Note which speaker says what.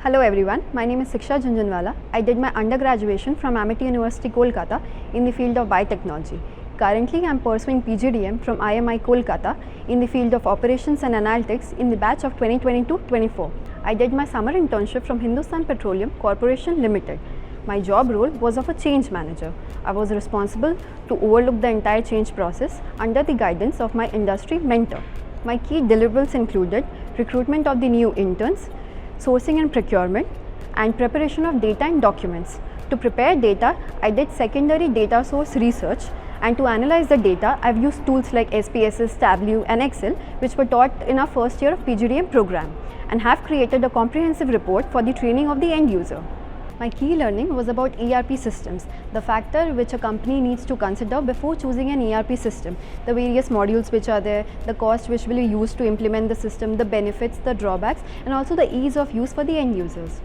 Speaker 1: Hello everyone, my name is Shiksha Jhunjhunwala. I did my undergraduation from Amity University, Kolkata in the field of Biotechnology. Currently, I am pursuing PGDM from IMI Kolkata in the field of Operations and Analytics in the batch of 2022-24. I did my summer internship from Hindustan Petroleum Corporation Limited. My job role was of a change manager. I was responsible to overlook the entire change process under the guidance of my industry mentor. My key deliverables included recruitment of the new interns, sourcing and procurement, and preparation of data and documents. To prepare data, I did secondary data source research, and to analyze the data, I've used tools like SPSS, Tableau and Excel, which were taught in our first year of PGDM program, and have created a comprehensive report for the training of the end user. My key learning was about ERP systems, the factor which a company needs to consider before choosing an ERP system, the various modules which are there, the cost which will be used to implement the system, the benefits, the drawbacks, and also the ease of use for the end users.